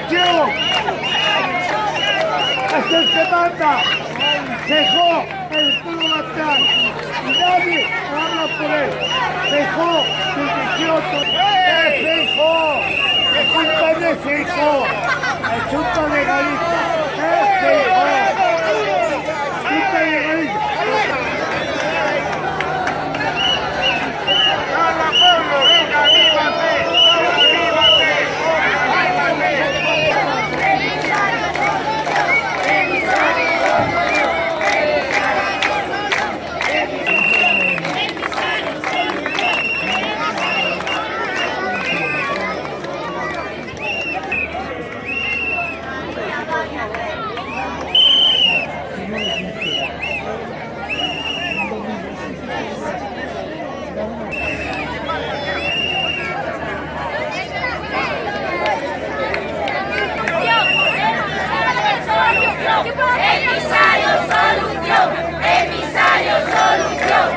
revolución. Es el que manda. Dejó el pueblo atrás. Nadie habla por él. Dejó su 18. ¡Es hijo! ¡Es culpa de ese hijo! ¡Es culpa de Galicia! ¡Es hijo! ¡Culpa de Galicia! ¡Hala, pueblo! ¡Venga, avívate! ¡Avívate! Emisario solución, emisario solución,